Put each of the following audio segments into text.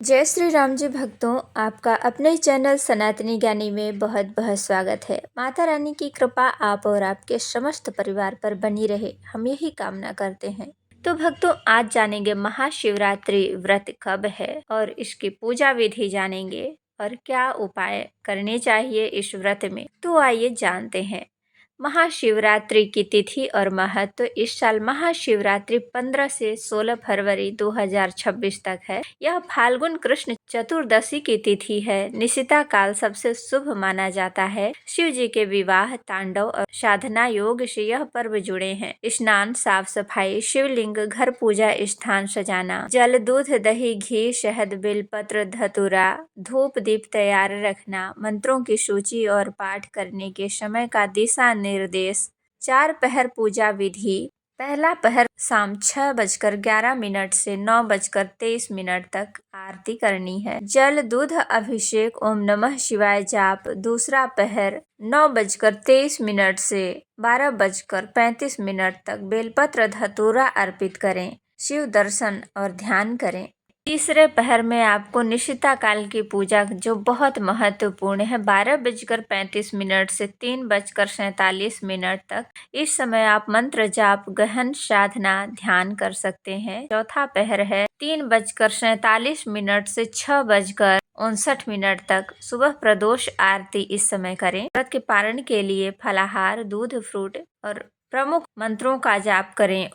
जय श्री राम जी भक्तों, आपका अपने चैनल सनातनी ज्ञानी में बहुत बहुत स्वागत है। माता रानी की कृपा आप और आपके समस्त परिवार पर बनी रहे, हम यही कामना करते हैं। तो भक्तों, आज जानेंगे महाशिवरात्रि व्रत कब है और इसकी पूजा विधि जानेंगे और क्या उपाय करने चाहिए इस व्रत में। तो आइए जानते हैं महाशिवरात्रि की तिथि और महत्व। इस साल महाशिवरात्रि 15 से 16 फरवरी 2026 तक है। यह फाल्गुन कृष्ण चतुर्दशी की तिथि है। निशिता काल सबसे शुभ माना जाता है। शिव जी के विवाह, तांडव और साधना योग से यह पर्व जुड़े हैं। स्नान, साफ सफाई, शिवलिंग, घर पूजा स्थान सजाना, जल, दूध, दही, घी, शहद, बेलपत्र, धतूरा, धूप दीप तैयार रखना, मंत्रों की सूची और पाठ करने के समय का दिशा निर्देश। 4 पहर पूजा विधि। पहला पहर शाम 6:11 से 9:23 तक आरती करनी है। जल दूध अभिषेक, ओम नमः शिवाय जाप। दूसरा पहर 9:23 से 12:35 तक बेलपत्र धतूरा अर्पित करें। शिव दर्शन और ध्यान करें। तीसरे पहर में आपको निशिता काल की पूजा जो बहुत महत्वपूर्ण है, 12:35 से 3:47 तक। इस समय आप मंत्र जाप, गहन साधना, ध्यान कर सकते हैं। चौथा पहर है 3:47 से 6:59 तक। सुबह प्रदोष आरती इस समय करें। व्रत के पारण के लिए फलाहार, दूध, फ्रूट और प्रमुख मंत्रों का जाप करें।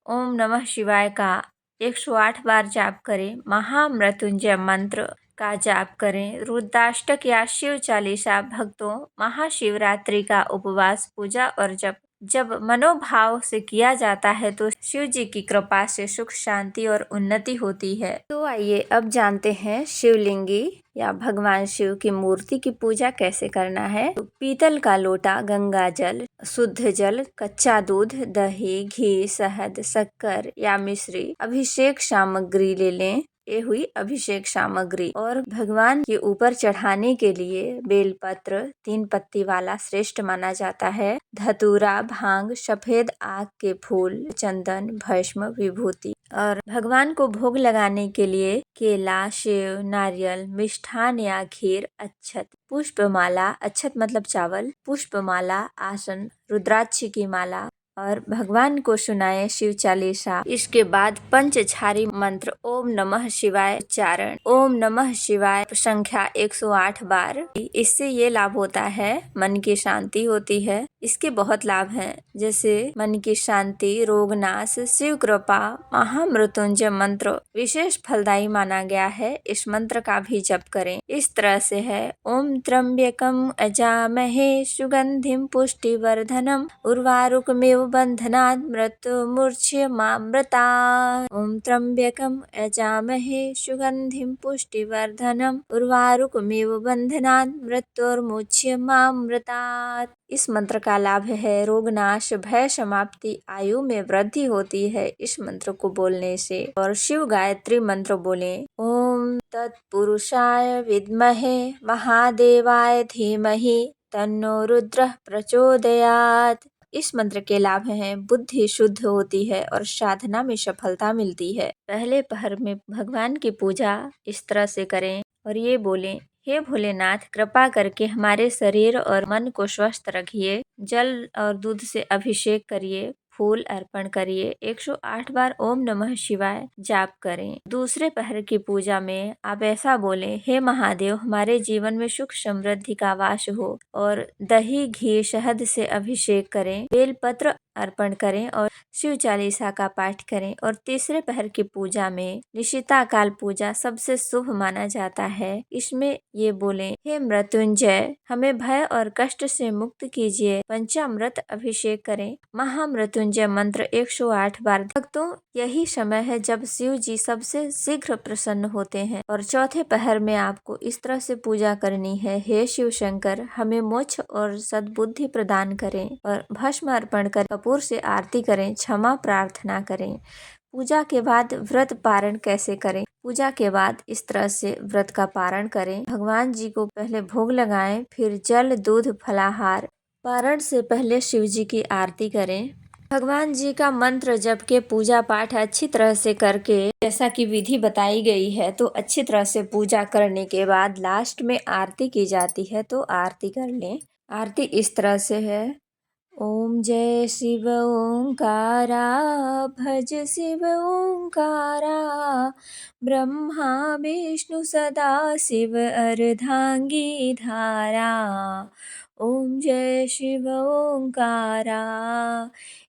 ओम नमः शिवाय का 108 बार जाप करें। महामृत्युंजय मंत्र का जाप करें। रुद्राष्टक या शिव चालीसा। भक्तों, महाशिवरात्रि का उपवास, पूजा और जब मनोभाव से किया जाता है तो शिव जी की कृपा से सुख, शांति और उन्नति होती है। तो आइए अब जानते हैं शिवलिंगी या भगवान शिव की मूर्ति की पूजा कैसे करना है। तो पीतल का लोटा, गंगा जल, शुद्ध जल, कच्चा दूध, दही, घी, शहद, शक्कर या मिश्री, अभिषेक सामग्री ले लें। ये हुई अभिषेक सामग्री। और भगवान के ऊपर चढ़ाने के लिए बेलपत्र 3 पत्ती वाला श्रेष्ठ माना जाता है। धतूरा, भांग, सफेद आक के फूल, चंदन, भस्म, विभूति। और भगवान को भोग लगाने के लिए केला, सेव, नारियल, मिष्ठान या खीर, अक्षत, पुष्पमाला, अक्षत मतलब चावल, पुष्पमाला, आसन, रुद्राक्ष की माला और भगवान को सुनाए शिव चालीसा। इसके बाद पंचछारी मंत्र ओम नमः शिवाय उच्चारण। ओम नमः शिवाय संख्या 108 बार। इससे ये लाभ होता है, मन की शांति होती है। इसके बहुत लाभ हैं, जैसे मन की शांति, रोग नाश, शिव कृपा। महामृत्युंजय मंत्र विशेष फलदायी माना गया है। इस मंत्र का भी जप करें। इस तरह से है ओम त्र्यंबकम अजामहे सुगंधिम पुष्टिवर्धनम उर्वारुकमेव बंधनात् मृत्युर्मुच्यमामृतात्। ओम त्र्यंबकम अजामहे सुगंधिम पुष्टिवर्धनम उर्वारुकमेव बंधनात् मृत्युर्मुच्यमामृतात्। इस मंत्र का लाभ है रोग नाश, भय समाप्ति, आयु में वृद्धि होती है इस मंत्र को बोलने से। और शिव गायत्री मंत्र बोलें। ओम तत्पुरुषाय विद्महे महादेवाय धीमहि तन्नो रुद्रः प्रचोदयात्। इस मंत्र के लाभ हैं बुद्धि शुद्ध होती है और साधना में सफलता मिलती है। पहले पहर में भगवान की पूजा इस तरह से करें और ये बोलें, हे भोलेनाथ, कृपा करके हमारे शरीर और मन को स्वस्थ रखिए। जल और दूध से अभिषेक करिए, फूल अर्पण करिए। 108 बार ओम नमः शिवाय जाप करें। दूसरे पहर की पूजा में आप ऐसा बोलें, हे महादेव, हमारे जीवन में सुख समृद्धि का वास हो। और दही, घी, शहद से अभिषेक करें, बेलपत्र अर्पण करें और शिव चालीसा का पाठ करें। और तीसरे पहर की पूजा में निशिता काल पूजा सबसे शुभ माना जाता है। इसमें ये बोलें, हे मृत्युंजय, हमें भय और कष्ट से मुक्त कीजिए। पंचामृत अभिषेक करें। महामृत्युंजय मंत्र 108 बार। भक्तों, यही समय है जब शिव जी सबसे शीघ्र प्रसन्न होते हैं। और चौथे पहर में आपको इस तरह से पूजा करनी है, हे शिव शंकर, हमें मोक्ष और सद्बुद्धि प्रदान करें। और भस्म अर्पण कर कपूर से आरती करें, क्षमा प्रार्थना करें। पूजा के बाद व्रत पारण कैसे करें। पूजा के बाद इस तरह से व्रत का पारण करें। भगवान जी को पहले भोग लगाएं, फिर जल, दूध, फलाहार। पारण से पहले शिव जी की आरती करें। भगवान जी का मंत्र जप के पूजा पाठ अच्छी तरह से करके, जैसा कि विधि बताई गई है, तो अच्छी तरह से पूजा करने के बाद लास्ट में आरती की जाती है, तो आरती कर लें। आरती इस तरह से है। ओम जय शिव ओंकारा, भज शिव ओंकारा, ब्रह्मा विष्णु सदा शिव अर्धांगी धारा। ओम जय शिव ओंकारा,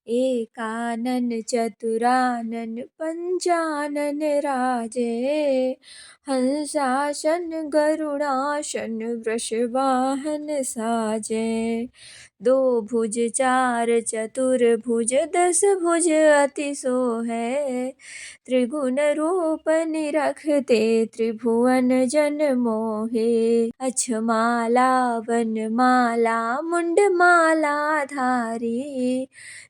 एकानन चतुरानन पंचानन राजे, हंसासन गरुड़ासन वृषवाहन साजे। दो भुज चार चतुर्भुज दस भुज अति सोहे, त्रिगुण रूप निरखते त्रिभुवन जन मोहे। अछमाला वनमाला मुंडमाला धारी,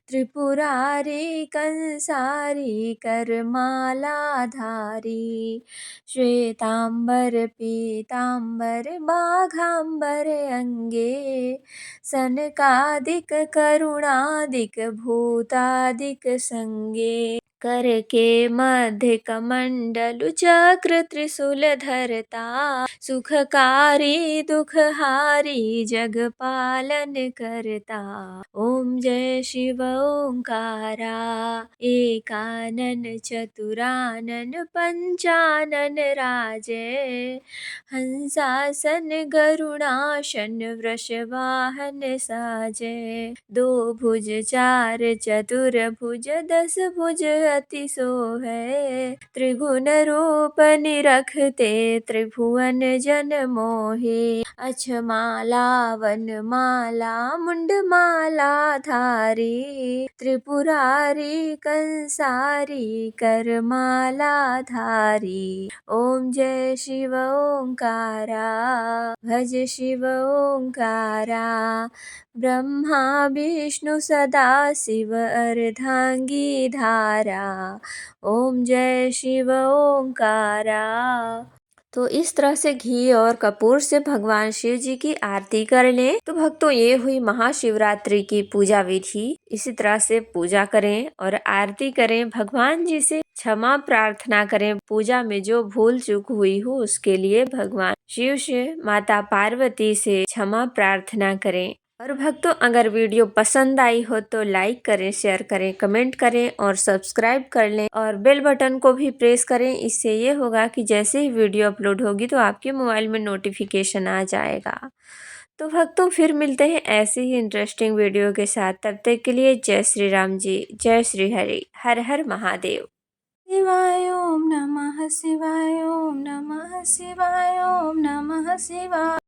त्रिपुरारी कंसारी करमाला धारी। श्वेतांबर पीतांबर बाघांबर अंगे, सनकादिक करुणादिक भूतादिक संगे। कर के मध्य कमंडलु चक्र त्रिशूल धरता, सुखकारी दुखहारी जग पालन करता। ओम जय शिव ओंकारा, एकानन चतुरानन पंचानन राजे, हंसासन गरुड़ासन वृषवाहन साजे। दो भुज चार चतुर्भुज दस भुज अति सोहे, त्रिगुण रूप निरखते त्रिभुवन जन मोहे। अछमाला वनमाला मुंडमाला धारी, त्रिपुरारी कंसारी करमाला धारी। ओम जय शिव ओंकारा, भज शिव ओंकारा, ब्रह्मा विष्णु सदा शिव अर्धांगी धारा। ओम जय शिव ओंकारा। तो इस तरह से घी और कपूर से भगवान शिव जी की आरती कर लें। तो भक्तों, ये हुई महाशिवरात्रि की पूजा विधि। इसी तरह से पूजा करें और आरती करें, भगवान जी से क्षमा प्रार्थना करें। पूजा में जो भूल चूक हुई हो उसके लिए भगवान शिव से, माता पार्वती से क्षमा प्रार्थना करें। और भक्तों, अगर वीडियो पसंद आई हो तो लाइक करें, शेयर करें, कमेंट करें और सब्सक्राइब कर लें और बेल बटन को भी प्रेस करें। इससे ये होगा कि जैसे ही वीडियो अपलोड होगी तो आपके मोबाइल में नोटिफिकेशन आ जाएगा। तो भक्तों, फिर मिलते हैं ऐसे ही इंटरेस्टिंग वीडियो के साथ। तब तक के लिए जय श्री राम जी, जय श्री हरि, हर हर महादेव। शिवाय ओम नमः शिवाय ओम नमः शिवाय ओम नमः शिवाय।